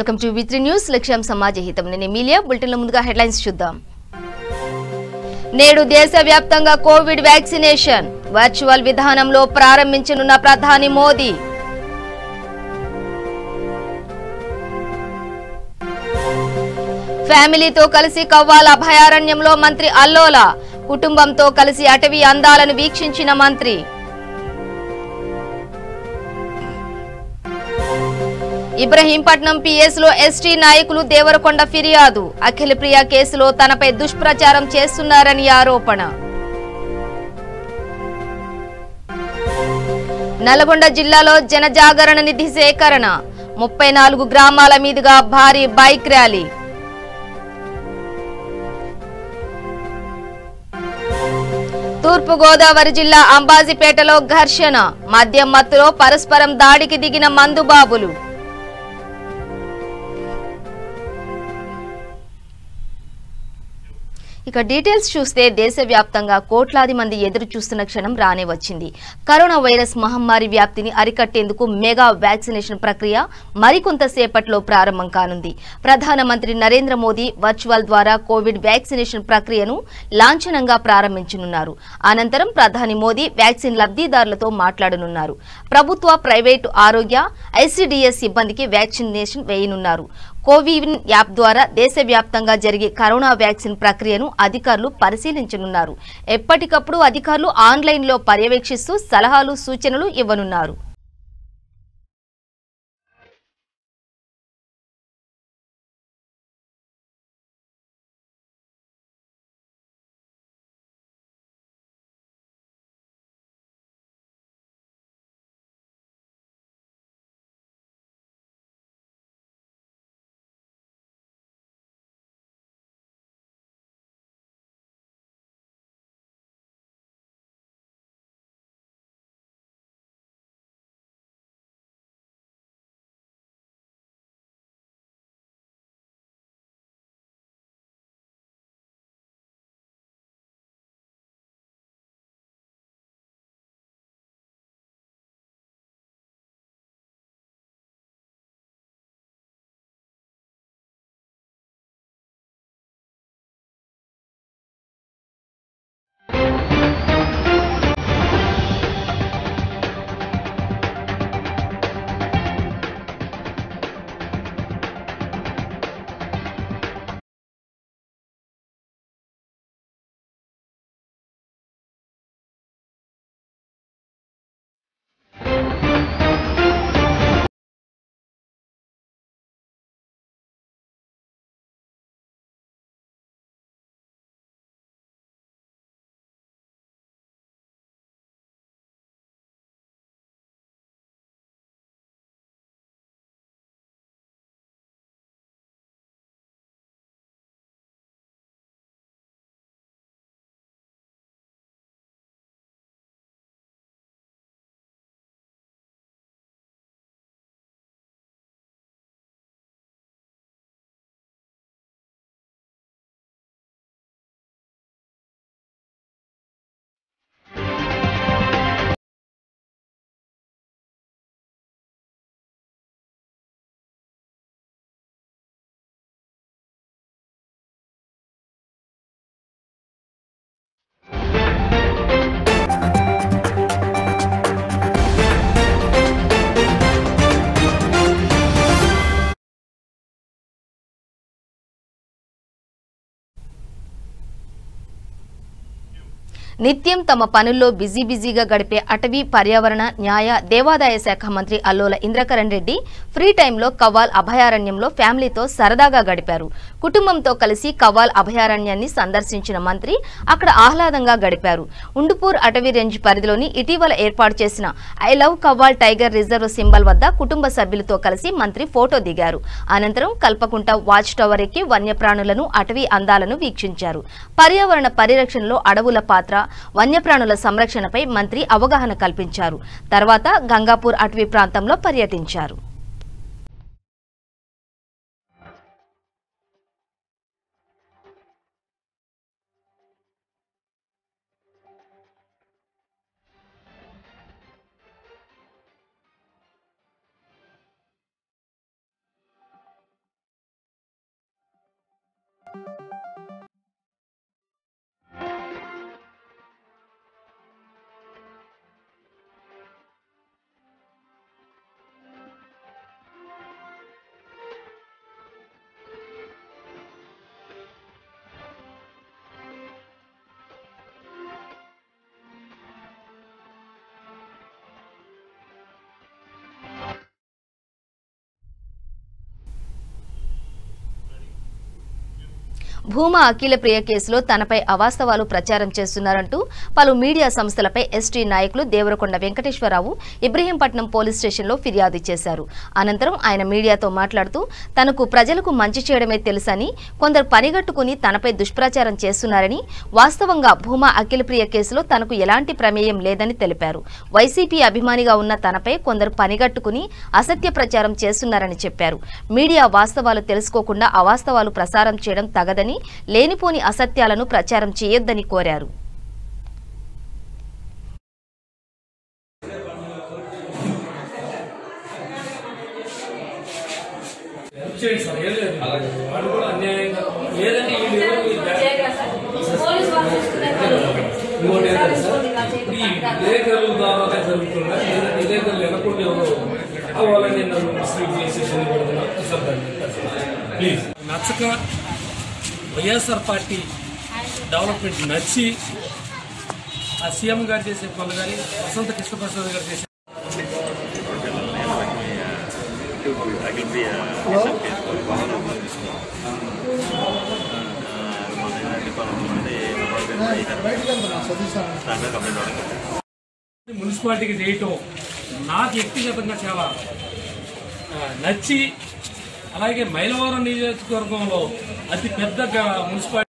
Welcome to వి3 news లక్ష్యం సమాజ హితం నేను ఎమిలియా బులెటిన్ల ముందుగా హెడ్లైన్స్ చూద్దాం. నేడు దేశవ్యాప్తంగా కోవిడ్ వ్యాక్సినేషన్ వర్చువల్ విధానంలో ప్రారంభించనున్న ప్రధాని మోదీ. ఫ్యామిలీతో కలిసి కవ్వాల్ అభయారణ్యంలో మంత్రి అల్లోల కుటుంబంతో కలిసి అటవీ అందాలను వీక్షించిన మంత్రి. ఇబ్రహీంపట్నం పిఎస్ లో ఎస్టీ నాయకులు దేవరకొండ ఫిర్యాదు అఖిలప్రియ కేసులో తనపై దుష్ప్రచారం చేస్తున్నారని ఆరోపణ. నల్గొండ జిల్లాలో జనజాగరణ నిధి సేకరణ 34 గ్రామాల మీదుగా భారీ బైక్ ర్యాలీ. తూర్పు గోదావరి జిల్లా అంబాజీపేటలో ఘర్షణ మద్యం మత్తులో పరస్పరం దాడికి దిగిన మందుబాబులు. ఇక డీటెయిల్స్ చూస్తే దేశవ్యాప్తంగా కోట్లాది మంది ఎదురు చూస్తున్న క్షణం రానే వచ్చింది. కరోనా వైరస్ మహమ్మారి వ్యాప్తిని అరికట్టేందుకు మెగా వ్యాక్సినేషన్ ప్రక్రియ మరికొంత సేపట్లో ప్రారంభం కానుంది. ప్రధానమంత్రి నరేంద్ర మోదీ వర్చువల్ ద్వారా కోవిడ్ వ్యాక్సినేషన్ ప్రక్రియను లాంఛనంగా ప్రారంభించనున్నారు. అనంతరం ప్రధాని మోదీ వ్యాక్సిన్ లబ్ధిదారులతో మాట్లాడనున్నారు. ప్రభుత్వ, ప్రైవేటు ఆరోగ్య, ఐసీడీఎస్ సిబ్బందికి వ్యాక్సినేషన్ వేయనున్నారు. కోవిన్ యాప్ ద్వారా దేశవ్యాప్తంగా జరిగే కరోనా వ్యాక్సిన్ ప్రక్రియను అధికారులు పరిశీలించనున్నారు. ఎప్పటికప్పుడు అధికారులు ఆన్లైన్లో పర్యవేక్షిస్తూ సలహాలు, సూచనలు ఇవ్వనున్నారు. నిత్యం తమ పనుల్లో బిజీగా గడిపే అటవీ, పర్యావరణ, న్యాయ, దేవాదాయ శాఖ మంత్రి అల్లోల ఇంద్రకరణ్ రెడ్డి ఫ్రీ టైంలో కవ్వాల్ అభయారణ్యంలో ఫ్యామిలీతో సరదాగా గడిపారు. కుటుంబంతో కలిసి కవ్వాల్ అభయారణ్యాన్ని సందర్శించిన మంత్రి అక్కడ ఆహ్లాదంగా గడిపారు. ఉండుపూర్ అటవీ రేంజ్ పరిధిలోని ఇటీవల ఏర్పాటు చేసిన I love Kawal tiger reserve symbol వద్ద కుటుంబ సభ్యులతో కలిసి మంత్రి ఫోటో దిగారు. అనంతరం కల్పకుంట వాచ్ టవర్ ఎక్కి వన్యప్రాణులను, అటవీ అందాలను వీక్షించారు. పర్యావరణ పరిరక్షణలో అడవుల పాత్ర, వన్యప్రాణుల సంరక్షణపై మంత్రి అవగాహన కల్పించారు. తర్వాత గంగాపూర్ అటవీ ప్రాంతంలో పర్యటించారు. భూమా అఖిలప్రియ కేసులో తనపై అవాస్తవాలు ప్రచారం చేస్తున్నారంటూ పలు మీడియా సంస్థలపై ఎస్టీ నాయకులు దేవరకొండ వెంకటేశ్వరరావు ఇబ్రహీంపట్నం పోలీస్ స్టేషన్లో ఫిర్యాదు చేశారు. అనంతరం ఆయన మీడియాతో మాట్లాడుతూ తనకు ప్రజలకు మంచి చేయడమే తెలుసని, కొందరు పనిగట్టుకుని తనపై దుష్ప్రచారం చేస్తున్నారని, వాస్తవంగా భూమా అఖిలప్రియ కేసులో తనకు ఎలాంటి ప్రమేయం లేదని తెలిపారు. వైసీపీ అభిమానిగా ఉన్న తనపై కొందరు పనిగట్టుకుని అసత్య ప్రచారం చేస్తున్నారని చెప్పారు. మీడియా వాస్తవాలు తెలుసుకోకుండా అవాస్తవాలు ప్రసారం చేయడం తగదని, లేనిపోని అసత్యాలను ప్రచారం చేయొద్దని కోరారు. నచ్చక వైఎస్ఆర్ పార్టీ డెవలప్మెంట్ నచ్చి ఆ సీఎం గారు చేసే పనులు కానీ వసంత కృష్ణప్రసాద్ గారు చేసే మున్సిపాలిటీకి చేయటం నాకు వ్యక్తిగతంగా చాలా నచ్చి, అలాగే మైలవరం నియోజకవర్గంలో అతి పెద్ద మున్సిపాలిటీ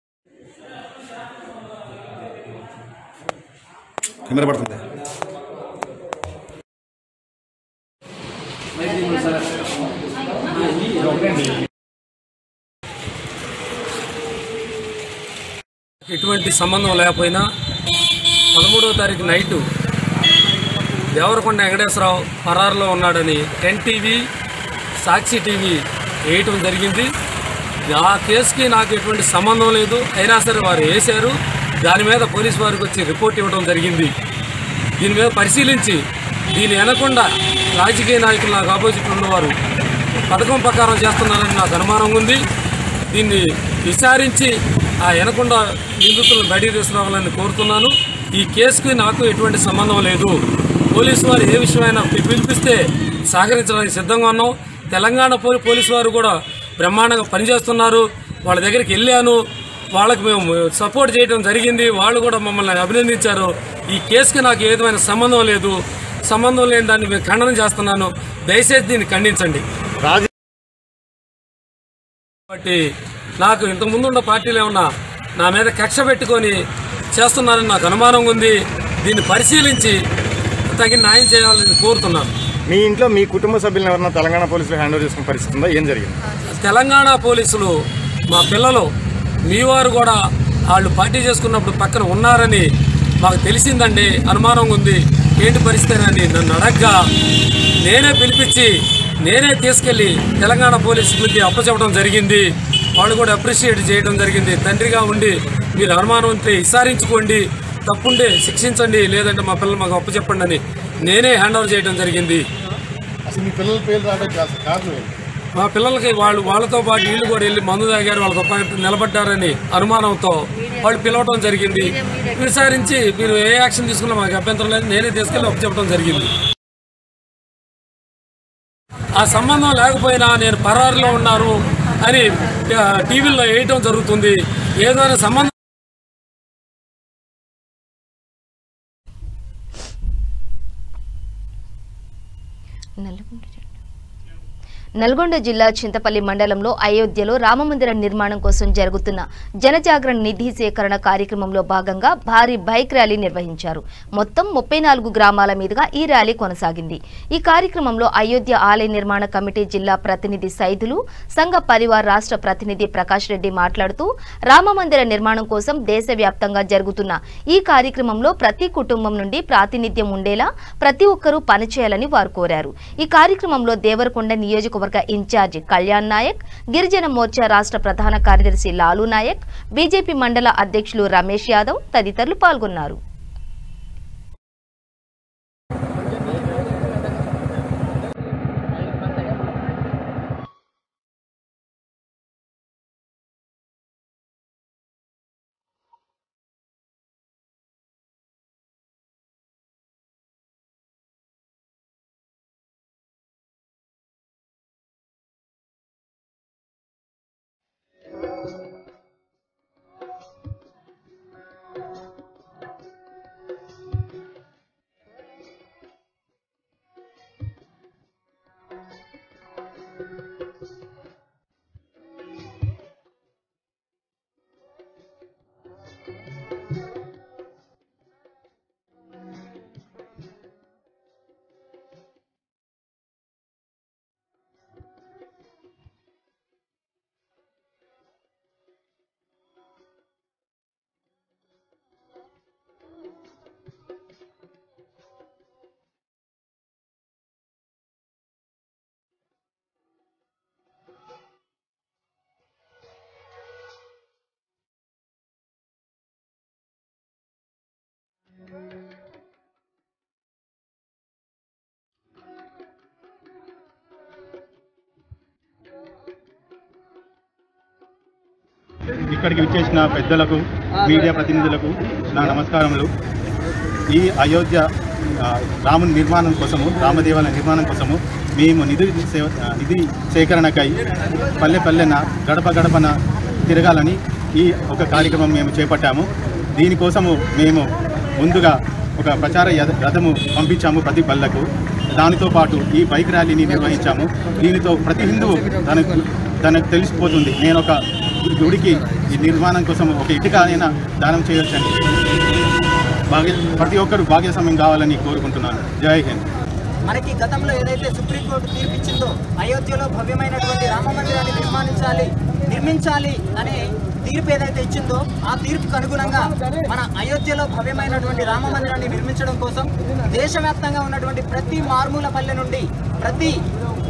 ఎటువంటి సంబంధం లేకపోయినా 13వ తారీఖు నైటు దేవరకొండ వెంకటేశ్వరరావు పరారులో ఉన్నాడని 10 టీవీ సాక్షి టీవీ వేయటం జరిగింది. ఆ కేసుకి నాకు ఎటువంటి సంబంధం లేదు, అయినా సరే వారు వేశారు. దాని మీద పోలీసు వారికి వచ్చి రిపోర్ట్ ఇవ్వడం జరిగింది. దీని మీద పరిశీలించి దీని వినకుండా రాజకీయ నాయకులు నాకు ఆపోజిట్ ఉన్నవారు పథకం ప్రకారం చేస్తున్నారని నాకు అనుమానం ఉంది. దీన్ని విచారించి ఆ వినకుండా నిందితులను బయటికి తీసుకురావాలని కోరుతున్నాను. ఈ కేసుకి నాకు ఎటువంటి సంబంధం లేదు. పోలీసు వారు ఏ విషయమైనా పిలిపిస్తే సహకరించడానికి సిద్ధంగా ఉన్నాం. తెలంగాణ పోలీసు వారు కూడా బ్రహ్మాండంగా పనిచేస్తున్నారు. వాళ్ళ దగ్గరికి వెళ్ళాను, వాళ్ళకి మేము సపోర్ట్ చేయడం జరిగింది. వాళ్ళు కూడా మమ్మల్ని అభినందించారు. ఈ కేసుకి నాకు ఏ విధమైన సంబంధం లేదు. సంబంధం లేని దాన్ని మేము ఖండన చేస్తున్నాను. దయచేసి దీన్ని ఖండించండి. కాబట్టి నాకు ఇంతకుముందు ఉన్న పార్టీలు ఏమన్నా నా మీద కక్ష పెట్టుకొని చేస్తున్నారని నాకు అనుమానం ఉంది. దీన్ని పరిశీలించి తగిన న్యాయం చేయాలని కోరుతున్నాను. మీ ఇంట్లో మీ కుటుంబ సభ్యులను ఎవరన్నా తెలంగాణ పోలీసులు హ్యాండ్ ఓవర్ చేసుకునే పరిస్థితి ఉందా? ఏం జరిగింది? తెలంగాణ పోలీసులు మా పిల్లలు మీ వారు కూడా వాళ్ళు పార్టీ చేసుకున్నప్పుడు పక్కన ఉన్నారని మాకు తెలిసిందండి. అనుమానం ఉంది. ఏంటి పరిస్థితి అని నన్ను అడగ్గా నేనే పిలిపించి నేనే తీసుకెళ్లి తెలంగాణ పోలీసులకి అప్పచెప్పడం జరిగింది. వాళ్ళు కూడా అప్రిషియేట్ చేయడం జరిగింది. తండ్రిగా ఉండి మీరు అనుమానం ఉంటే విచారించుకోండి, తప్పుండే శిక్షించండి, లేదంటే మా పిల్లలు మాకు అప్పచెప్పండి అని నేనే హ్యాండ్ ఓవర్ చేయడం జరిగింది. అసలు మీ పిల్లల పేర్లు రావడానికి కారణం? మా పిల్లలకి వాళ్ళతో పాటు వీళ్ళు కూడా వెళ్ళి మందు తాగారు, వాళ్ళతో పాటు నిలబడ్డారని అనుమానంతో వాళ్ళు పిలవడం జరిగింది. విచారించి మీరు ఏ యాక్షన్ తీసుకున్నా మాకు అభ్యంతరం లేదు, నేనే తీసుకెళ్ళి అప్పచెప్పడం జరిగింది. ఆ సంబంధం లేకపోయినా నేను పరారులో ఉన్నాను అని టీవీలో వేయటం జరుగుతుంది. ఏదైనా సంబంధం నల్గొండ జిల్లా చింతపల్లి మండలంలో అయోధ్యలో రామమందిర నిర్మాణం కోసం జరుగుతున్న జనజాగరణ నిధి సేకరణ కార్యక్రమంలో భాగంగా భారీ బైక్ ర్యాలీ నిర్వహించారు. మొత్తం 34 గ్రామాల మీదుగా ఈ ర్యాలీ కొనసాగింది. ఈ కార్యక్రమంలో అయోధ్య ఆలయ నిర్మాణ కమిటీ జిల్లా ప్రతినిధి సైదులు, సంఘ పరివార్ రాష్ట్ర ప్రతినిధి ప్రకాష్ రెడ్డి మాట్లాడుతూ రామమందిర నిర్మాణం కోసం దేశవ్యాప్తంగా జరుగుతున్న ఈ కార్యక్రమంలో ప్రతి కుటుంబం నుండి ప్రాతినిధ్యం ఉండేలా ప్రతి ఒక్కరూ పనిచేయాలని వారు కోరారు. ఈ కార్యక్రమంలో దేవరకొండ నియోజకవర్గ నియోజకవర్గ ఇన్ఛార్జి కళ్యాణ్ నాయక్, గిరిజన మోర్చా రాష్ట్ర ప్రధాన కార్యదర్శి లాలు నాయక్, బీజేపీ మండల అధ్యక్షులు రమేష్ యాదవ్ తదితరులు పాల్గొన్నారు. ఇక్కడికి విచ్చేసిన పెద్దలకు, మీడియా ప్రతినిధులకు నా నమస్కారములు. ఈ అయోధ్య రాముని నిర్మాణం కోసము, రామదేవాలయ నిర్మాణం కోసము మేము నిధి సేకరణకై పల్లె పల్లెన గడప గడపన తిరగాలని ఈ ఒక కార్యక్రమం మేము చేపట్టాము. దీనికోసము మేము ముందుగా ఒక ప్రచార రథము పంపించాము ప్రతి పల్లెకు. దానితో పాటు ఈ బైక్ ర్యాలీని నిర్వహించాము. దీనితో ప్రతి హిందువు తనకు తెలిసిపోతుంది, నేను ఒక గుడికి ఈ నిర్మాణం కోసం ఒక ఇటుక అయినా దానం చేయవచ్చని. ప్రతి ఒక్కరు భాగ్యస్వామ్యం కావాలని కోరుకుంటున్నాను. జై హింద్. మనకి గతంలో ఏదైతే సుప్రీంకోర్టు తీర్పిచ్చిందో అయోధ్యలో భవ్యమైనటువంటి రామ మందిరాన్ని నిర్మించాలి అనే తీర్పు ఏదైతే ఇచ్చిందో ఆ తీర్పుకు అనుగుణంగా మన అయోధ్యలో భవ్యమైనటువంటి రామ మందిరాన్ని నిర్మించడం కోసం దేశవ్యాప్తంగా ఉన్నటువంటి ప్రతి మారుమూల పల్లె నుండి ప్రతి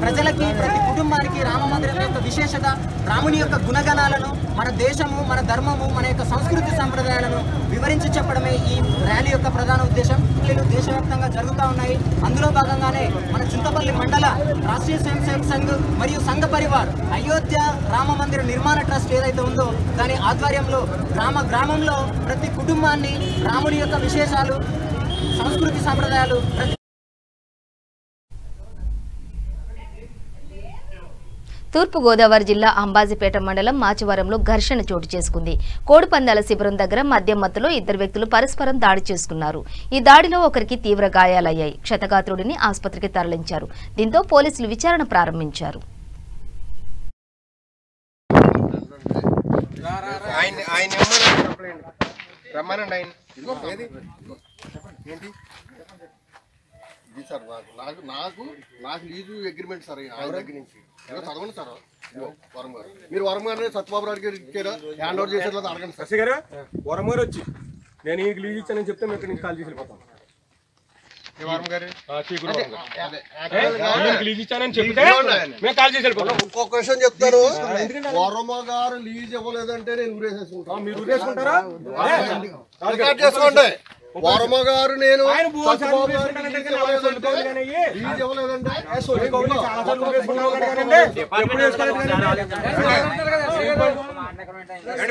ప్రజలకి, ప్రతి కుటుంబానికి రామ మందిరం యొక్క విశేషత, రాముని యొక్క గుణగణాలను, మన దేశము, మన ధర్మము, మన యొక్క సంస్కృతి సంప్రదాయాలను వివరించి చెప్పడమే ఈ ర్యాలీ యొక్క ప్రధాన ఉద్దేశం. దేశవ్యాప్తంగా జరుగుతూ ఉన్నాయి. అందులో భాగంగానే మన చింతపల్లి మండల రాష్ట్రీయ స్వయం సేవక సంఘ్ మరియు సంఘ పరివార్ అయోధ్య రామ మందిర నిర్మాణ ట్రస్ట్ ఏదైతే ఉందో దాని ఆధ్వర్యంలో గ్రామంలో ప్రతి కుటుంబాన్ని రాముని యొక్క విశేషాలు, సంస్కృతి సంప్రదాయాలు తూర్పుగోదావరి జిల్లా అంబాజీపేట మండలం మాచివరంలో ఘర్షణ చోటు చేసుకుంది. కోడిపందాల శిబిరం దగ్గర మద్యం మత్తులో ఇద్దరు వ్యక్తులు పరస్పరం దాడి చేసుకున్నారు. ఈ దాడిలో ఒకరికి తీవ్ర గాయాలయ్యాయి. క్షతగాత్రుడిని ఆసుపత్రికి తరలించారు. దీంతో పోలీసులు విచారణ ప్రారంభించారు. నాకు లీజు అగ్రిమెంట్ సార్ ఆయన దగ్గర నుంచి చదవండి సార్. వరం గారు, మీరు వరం గారు సత్యబాబు రావు గారు ఇచ్చారా, హ్యాండ్ ఓవర్ చేసేది అడగండి సార్. గారు వరం గారు వచ్చి నేను ఈ లీజ్ ఇచ్చానని చెప్తే మేము ఇక్కడ కాల్ చేసి వెళ్ళిపోతాం. ఇంకొక విషయం చెప్తాను, వరమ గారు లీజ్ ఇవ్వలేదంటే నేను ఊరేసేసుకుంటాను. మీరు ఊరేసుకుంటారా? రికార్డ్ చేసుకోండి. వరమ గారు నేను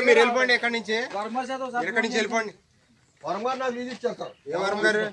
మీరు వెళ్ళిపోండి. ఎక్కడి నుంచి వెళ్ళిపోండి. వరమ గారు నాకు లీజ్ ఇచ్చారు సార్. ఏ వరం గారు?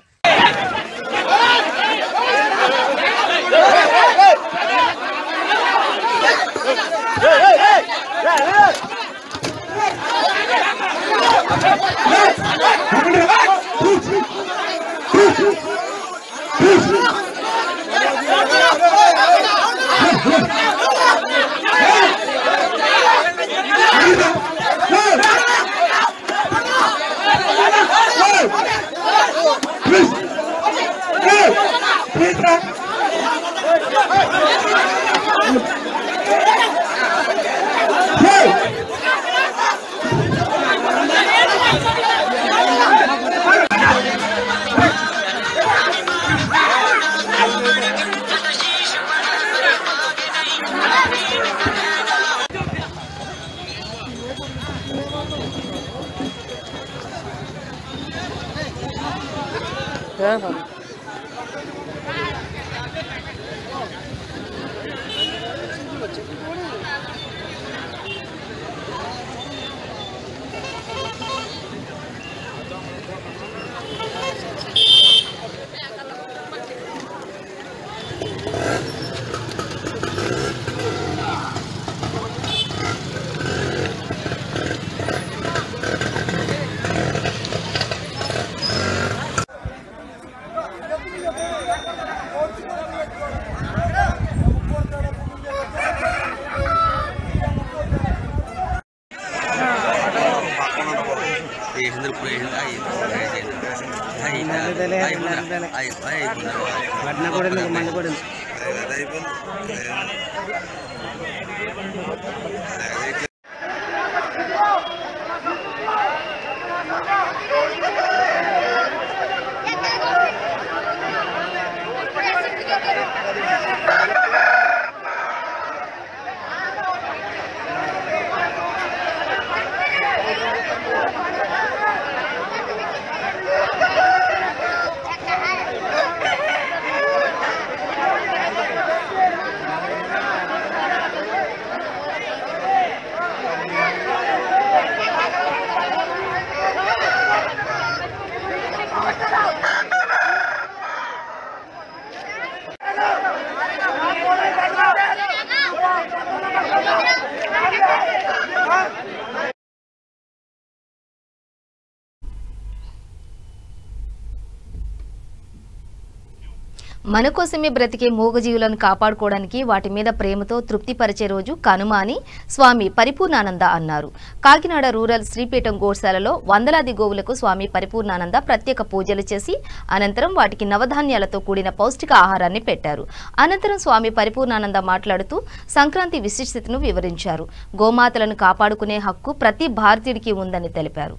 మన కోసమే బ్రతికే మూగజీవులను కాపాడుకోవడానికి వాటి మీద ప్రేమతో తృప్తిపరిచే రోజు కనుమ అని స్వామి పరిపూర్ణానంద అన్నారు. కాకినాడ రూరల్ శ్రీపీఠం గోశాలలో వందలాది గోవులకు స్వామి పరిపూర్ణానంద ప్రత్యేక పూజలు చేసి అనంతరం వాటికి నవధాన్యాలతో కూడిన పౌష్టిక ఆహారాన్ని పెట్టారు. అనంతరం స్వామి పరిపూర్ణానంద మాట్లాడుతూ సంక్రాంతి విశిష్టతను వివరించారు. గోమాతలను కాపాడుకునే హక్కు ప్రతి భారతీయుడికి ఉందని తెలిపారు.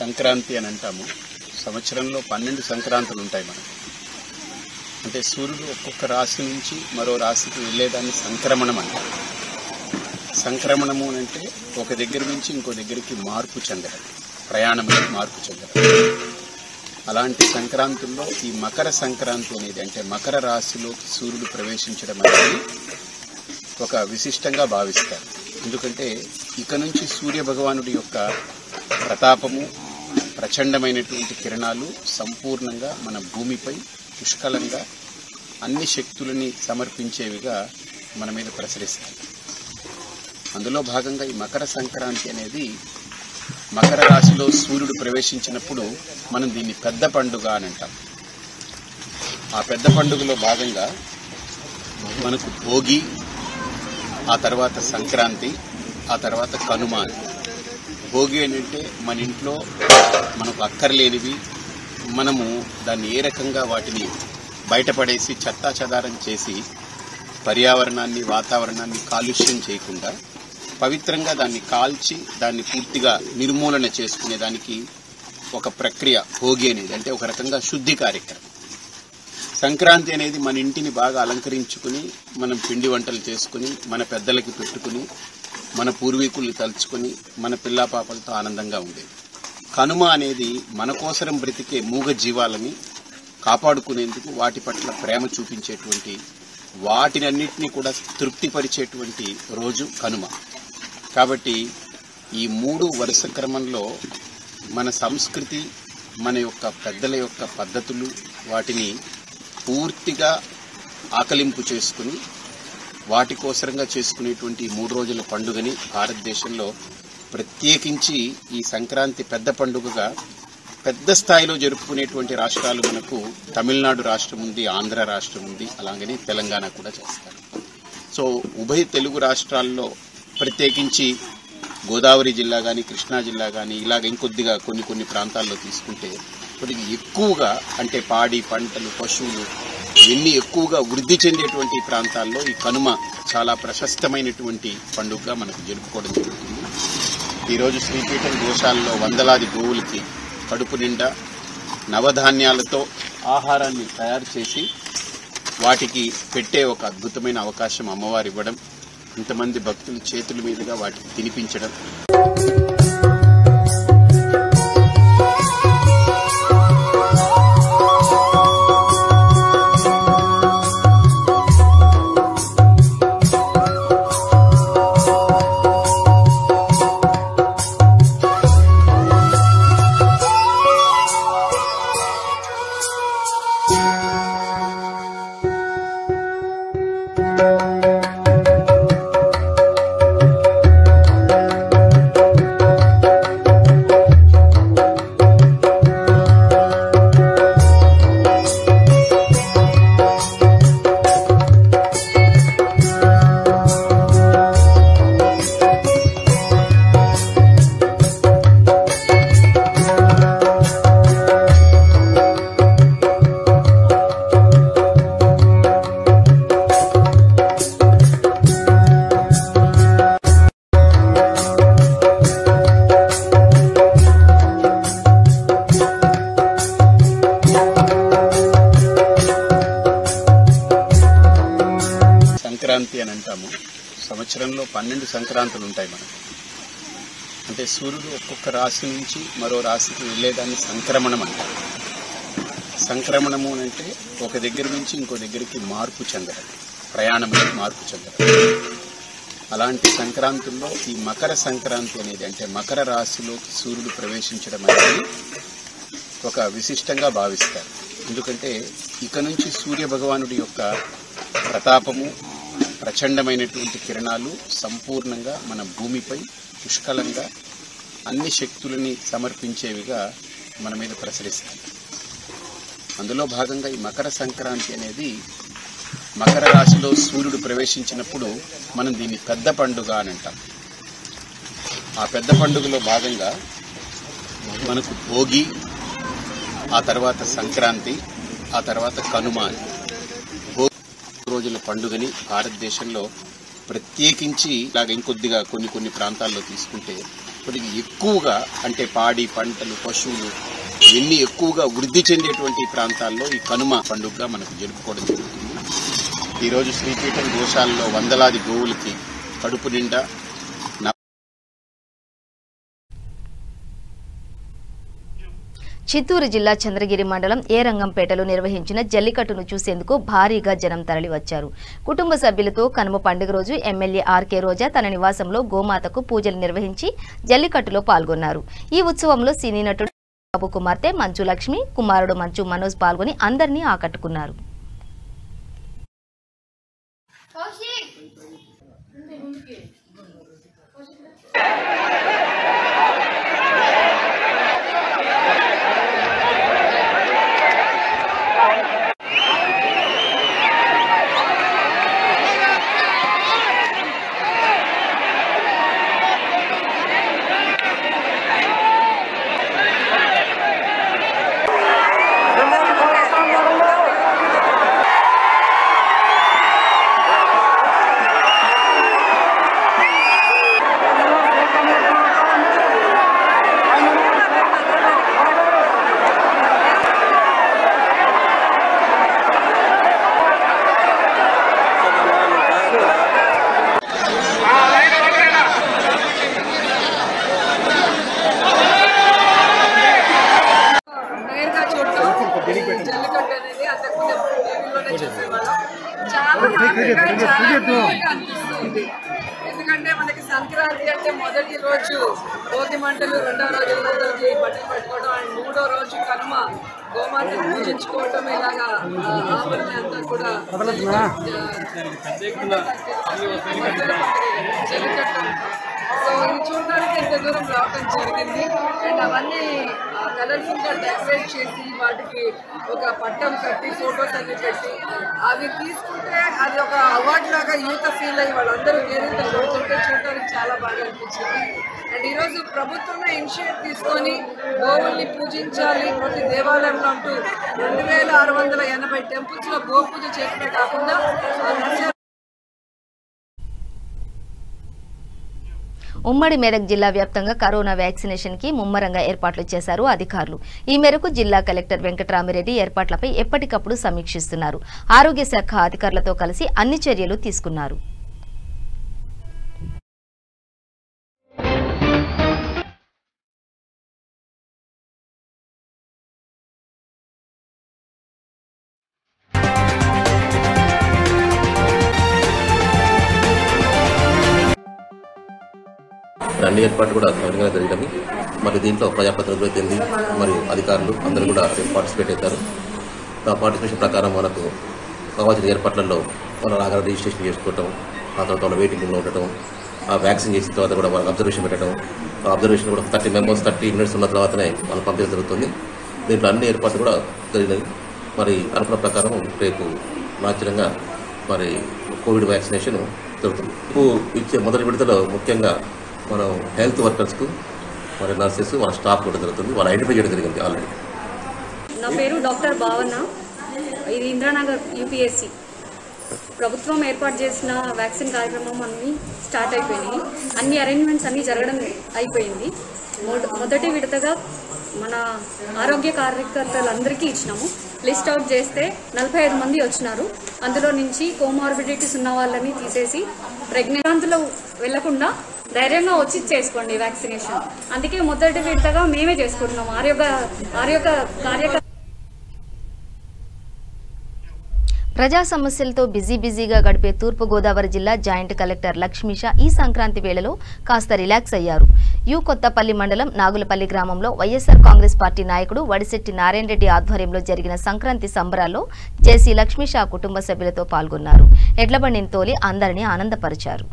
సంక్రాంతి అని అంటాము. సంవత్సరంలో 12 సంక్రాంతులు ఉంటాయి మనకు. అంటే సూర్యుడు ఒక్కొక్క రాశి నుంచి మరో రాశికి వెళ్ళేదాన్ని సంక్రమణం అంటారు. సంక్రమణము అంటే ఒక దగ్గర నుంచి ఇంకో దగ్గరికి మార్పు చెందడం, ప్రయాణంలో మార్పు చెందడం. అలాంటి సంక్రాంతుల్లో ఈ మకర సంక్రాంతి అనేది అంటే మకర రాశిలో సూర్యుడు ప్రవేశించడం అనేది ఒక విశిష్టంగా భావిస్తారు. ఎందుకంటే ఇక నుంచి సూర్య భగవానుడి యొక్క ప్రతాపము, ప్రచండమైనటువంటి కిరణాలు సంపూర్ణంగా మన భూమిపై పుష్కలంగా అన్ని శక్తులని సమర్పించేవిగా మన మీద ప్రసరిస్తాయి. అందులో భాగంగా ఈ మకర సంక్రాంతి అనేది మకర రాశిలో సూర్యుడు ప్రవేశించినప్పుడు మనం దీన్ని పెద్ద పండుగ అని అంటాం. ఆ పెద్ద పండుగలో భాగంగా మనకు భోగి, ఆ తర్వాత సంక్రాంతి, ఆ తర్వాత కనుమ. భోగి అంటే మన ఇంట్లో మనకు అక్కర్లేనివి మనము దాన్ని ఏ రకంగా వాటిని బయటపడేసి చెత్తా చెదారం చేసి పర్యావరణాన్ని, వాతావరణాన్ని కాలుష్యం చేయకుండా పవిత్రంగా దాన్ని కాల్చి దాన్ని పూర్తిగా నిర్మూలన చేసుకునేదానికి ఒక ప్రక్రియ భోగి అనేది. అంటే ఒక రకంగా శుద్ధి కార్యక్రమం. సంక్రాంతి అనేది మన ఇంటిని బాగా అలంకరించుకుని మనం పిండి వంటలు చేసుకుని మన పెద్దలకి పెట్టుకుని మన పూర్వీకుల్ని తలుచుకుని మన పిల్లా పాపలతో ఆనందంగా ఉండేది. కనుమ అనేది మన కోసరం బ్రతికే మూగ జీవాలని కాపాడుకునేందుకు వాటి పట్ల ప్రేమ చూపించేటువంటి, వాటినన్నింటినీ కూడా తృప్తిపరిచేటువంటి రోజు కనుమ. కాబట్టి ఈ 3 వరుస క్రమంలో మన సంస్కృతి, మన యొక్క పెద్దల యొక్క పద్ధతులు వాటిని పూర్తిగా ఆకలింపు చేసుకుని వాటి కోసరంగా చేసుకునేటువంటి 3 రోజుల పండుగని భారతదేశంలో ప్రత్యేకించి ఈ సంక్రాంతి పెద్ద పండుగగా పెద్ద స్థాయిలో జరుపుకునేటువంటి రాష్ట్రాలు మనకు తమిళనాడు రాష్ట్రం ఉంది, ఆంధ్ర రాష్ట్రం ఉంది, అలాగని తెలంగాణ కూడా చేస్తారు. సో ఉభయ తెలుగు రాష్ట్రాల్లో ప్రత్యేకించి గోదావరి జిల్లా కానీ కృష్ణా జిల్లా కానీ ఇలాగ ఇంకొద్దిగా కొన్ని ప్రాంతాల్లో తీసుకుంటే కొద్దిగా ఎక్కువగా అంటే పాడి పంటలు పశువులు ఇవన్నీ ఎక్కువగా వృద్ధి చెందేటువంటి ప్రాంతాల్లో ఈ కనుమ చాలా ప్రశస్తమైనటువంటి పండుగగా మనకు జరుపుకోవడం జరుగుతుంది. ఈరోజు శ్రీపీఠం గోశాలలో వందలాది గోవులకి కడుపు నిండా నవధాన్యాలతో ఆహారాన్ని తయారు చేసి వాటికి పెట్టే ఒక అద్భుతమైన అవకాశం అమ్మవారు ఇవ్వడం, ఇంతమంది భక్తుల చేతుల మీదుగా వాటికి తినిపించడం. సంక్రాంతి అని అంటాము. సంవత్సరంలో 12 సంక్రాంతులు ఉంటాయి మనకు. అంటే సూర్యుడు ఒక్కొక్క రాశి నుంచి మరో రాశికి వెళ్ళేదాన్ని సంక్రమణం అంటారు. సంక్రమణము అంటే ఒక దగ్గర నుంచి ఇంకో దగ్గరికి మార్పు చెందడం, ప్రయాణంలో మార్పు చెందడం. అలాంటి సంక్రాంతుల్లో ఈ మకర సంక్రాంతి అనేది అంటే మకర రాశిలోకి సూర్యుడు ప్రవేశించడం అనేది ఒక విశిష్టంగా భావిస్తారు. ఎందుకంటే ఇక నుంచి సూర్య భగవానుడి యొక్క ప్రతాపము, ప్రచండమైనటువంటి కిరణాలు సంపూర్ణంగా మన భూమిపై పుష్కలంగా అన్ని శక్తులని సమర్పించేవిగా మన మీద ప్రసరిస్తాయి. అందులో భాగంగా ఈ మకర సంక్రాంతి అనేది మకర రాశిలో సూర్యుడు ప్రవేశించినప్పుడు మనం దీన్ని పెద్ద పండుగ అని అంటాం. ఆ పెద్ద పండుగలో భాగంగా మనకు భోగి, ఆ తర్వాత సంక్రాంతి, ఆ తర్వాత కనుమ. రోజుల పండుగని భారతదేశంలో ప్రత్యేకించి ఇలాగ ఇంకొద్దిగా కొన్ని ప్రాంతాల్లో తీసుకుంటే కొద్దిగా ఎక్కువగా అంటే పాడి పంటలు పశువులు ఇవన్నీ ఎక్కువగా వృద్ధి చెందేటువంటి ప్రాంతాల్లో ఈ కనుమ పండుగగా మనకు జరుపుకోవడం జరుగుతుంది. ఈరోజు శ్రీపీఠం గోశాలలో వందలాది గోవులకి కడుపు నిండా చిత్తూరు జిల్లా చంద్రగిరి మండలం ఏరంగంపేటలో నిర్వహించిన జల్లికట్టును చూసేందుకు భారీగా జనం తరలివచ్చారు. కుటుంబ సభ్యులతో కనుమ పండుగ రోజు ఎమ్మెల్యే ఆర్కే రోజా తన నివాసంలో గోమాతకు పూజలు నిర్వహించి జల్లికట్టులో పాల్గొన్నారు. ఈ ఉత్సవంలో సినీ నటుడు బాబు కుమార్తె మంచు లక్ష్మి, కుమారుడు మంచు మనోజ్ పాల్గొని అందరినీ ఆకట్టుకున్నారు. చాలా హ్యాపీగా చాలా హ్యాపీగా అనిపిస్తుంది. ఎందుకంటే మనకి సంక్రాంతి అంటే మొదటి రోజు భోగి మంటలు, రెండో రోజు ఇళ్ళతోటి బట్టలు పెట్టుకోవడం, అండ్ మూడో రోజు కనుమ గోమాతను పూజించుకోవటం, ఇలాగా ఆవులని అంతా కూడా చెలికట్టం. సో ఇది చూడడానికి ఎంత దూరం రావడం జరిగింది. అండ్ అవన్నీ కలర్ఫుల్ గా డెకరేట్ చేసి వాటికి ఒక పట్టం కట్టి ఫొటోస్ అన్ని పెట్టి అవి తీసుకుంటే అది ఒక అవార్డు లాగా యూత్ ఫీల్ అయ్యి వాళ్ళందరూ కేరింతలు కొడుతుంటే చూడడానికి చాలా బాగా అనిపించింది. అండ్ ఈరోజు ప్రభుత్వమే ఇనిషియేట్ తీసుకొని గోవుల్ని పూజించాలి ప్రతి దేవాలయంలో అంటూ 2680 టెంపుల్స్ లో గో పూజ చేయడమే కాకుండా ఉమ్మడి మెదక్ జిల్లా వ్యాప్తంగా కరోనా వ్యాక్సినేషన్ కి ముమ్మరంగా ఏర్పాట్లు చేశారు అధికారులు. ఈ మేరకు జిల్లా కలెక్టర్ వెంకటరామిరెడ్డి ఏర్పాట్లపై ఎప్పటికప్పుడు సమీక్షిస్తున్నారు. ఆరోగ్య శాఖ అధికారులతో కలిసి అన్ని చర్యలు తీసుకున్నారు. అన్ని ఏర్పాట్లు కూడా సౌకర్యంగా జరిగినవి. మరి దీంట్లో ప్రజాప్రతినిధులు అయితే మరియు అధికారులు అందరూ కూడా పార్టిసిపేట్ అవుతారు. ఆ పార్టిసిపేషన్ ప్రకారం మనకు కావాల్సిన ఏర్పాట్లలో మన రాగా రిజిస్ట్రేషన్ చేసుకోవటం, ఆ తర్వాత వాళ్ళ వెయిటింగ్ రూమ్లో ఉండటం, ఆ వ్యాక్సిన్ చేసిన తర్వాత కూడా వాళ్ళకి అబ్జర్వేషన్ పెట్టడం, ఆ అబ్జర్వేషన్ కూడా 30 మెంబర్స్ 30 మినిట్స్ ఉన్న తర్వాతనే మనం పంపించడం జరుగుతుంది. దీంట్లో అన్ని ఏర్పాట్లు కూడా జరిగినవి. మరి అనుకున్న ప్రకారం రేపు నాచురంగా మరి కోవిడ్ వ్యాక్సినేషన్ జరుగుతుంది. ఇచ్చే మొదటి విడతలో ముఖ్యంగా మనం హెల్త్ వర్కర్స్కు మరి నర్సెస్ వాళ్ళ స్టాఫ్ కూడా జరుగుతుంది. వాళ్ళు ఐడెంటిఫై చేయడం జరిగింది ఆల్రెడీ. నా పేరు డాక్టర్ భావన. ఇది ఇంద్రానగర్ యూపీఎస్సి ప్రభుత్వం ఏర్పాటు చేసిన వ్యాక్సిన్ కార్యక్రమం అన్నీ స్టార్ట్ అయిపోయినాయి. అన్ని అరేంజ్మెంట్స్ అన్నీ జరగడం అయిపోయింది. మొదటి విడతగా మన ఆరోగ్య కార్యకర్తలందరికీ ఇచ్చినాము. లిస్ట్ అవుట్ చేస్తే 45 మంది వచ్చినారు. అందులో నుంచి కోమార్బిడిటీస్ ఉన్న వాళ్ళని తీసేసి ప్రెగ్నెంట్లో వెళ్లకుండా ధైర్యంగా వచ్చి చేసుకోండి వ్యాక్సినేషన్. అందుకే మొదటి విడతగా మేమే చేసుకుంటున్నాం. ఆరోగ్య ప్రజా సమస్యలతో బిజీగా గడిపే తూర్పుగోదావరి జిల్లా జాయింట్ కలెక్టర్ లక్ష్మీష ఈ సంక్రాంతి వేళలో కాస్త రిలాక్స్ అయ్యారు. కొత్తపల్లి మండలం నాగులపల్లి గ్రామంలో వైఎస్ఆర్ కాంగ్రెస్ పార్టీ నాయకుడు వడిశెట్టి నారాయణ రెడ్డి ఆధ్వర్యంలో జరిగిన సంక్రాంతి సంబరాల్లో జేసీ లక్ష్మీష కుటుంబ సభ్యులతో పాల్గొన్నారు. ఎడ్లబండిని తోలి అందరినీ ఆనందపరిచారు.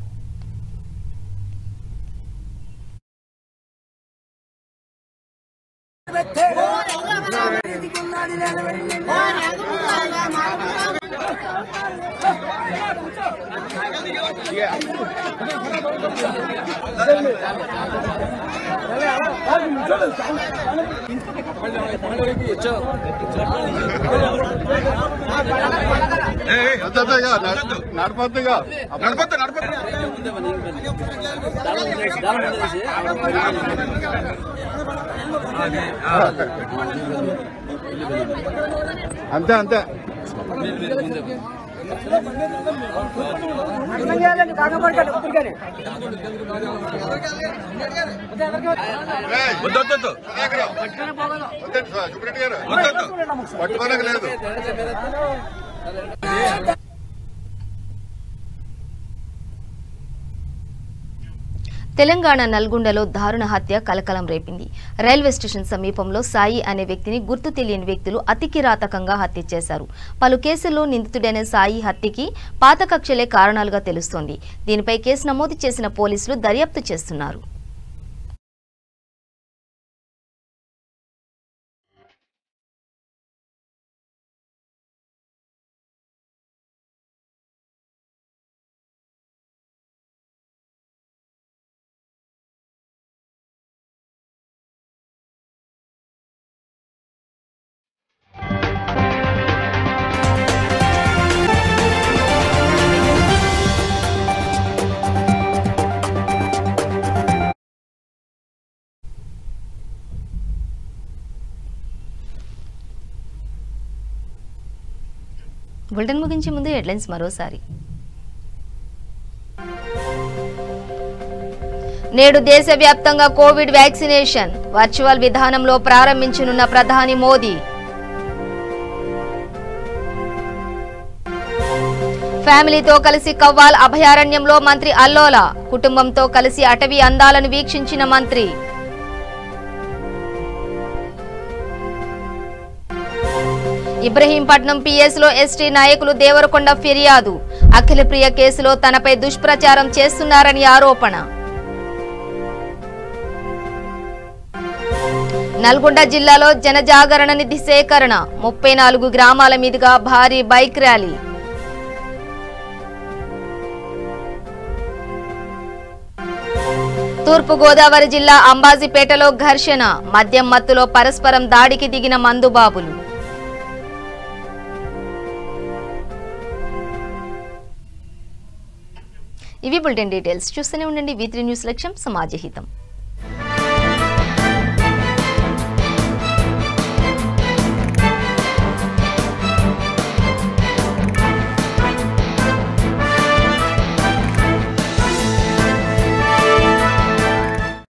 నడపద్దుగా అంతే అంతే పట్టుకోనక లేదు. తెలంగాణ నల్గొండలో దారుణ హత్య కలకలం రేపింది. రైల్వే స్టేషన్ సమీపంలో సాయి అనే వ్యక్తిని గుర్తు తెలియని వ్యక్తులు అతి కిరాతకంగా హత్య చేశారు. పలు కేసుల్లో నిందితుడైన సాయి హత్యకి పాత కక్షలే కారణాలుగా తెలుస్తోంది. దీనిపై కేసు నమోదు చేసిన పోలీసులు దర్యాప్తు చేస్తున్నారు. బులెటిన్ ముగించే ముందు హెడ్లైన్స్ మరోసారి. నేడు దేశవ్యాప్తంగా కోవిడ్ వ్యాక్సినేషన్ వర్చువల్ విధానంలో ప్రారంభించనున్న ప్రధాని మోదీ. ఫ్యామిలీతో కలిసి కవ్వాల్ అభయారణ్యంలో మంత్రి అల్లోల కుటుంబంతో కలిసి అటవీ అందాలను వీక్షించిన మంత్రి. ఇబ్రహీంపట్నం పిఎస్లో ఎస్టీ నాయకులు దేవరకొండ ఫిర్యాదు. అఖిలప్రియ కేసులో తనపై దుష్ప్రచారం చేస్తున్నారని ఆరోపణ. నల్గొండ జిల్లాలో జనజాగరణ నిధి సేకరణ 34 గ్రామాల మీదుగా భారీ బైక్ ర్యాలీ. తూర్పు గోదావరి జిల్లా అంబాజీపేటలో ఘర్షణ, మద్యం మత్తులో పరస్పరం దాడికి దిగిన మందుబాబులు. ఇవి బులెటిన్ డీటెయిల్స్. చూస్తూనే ఉండండి V3 న్యూస్ లక్ష్యం సమాజహితం.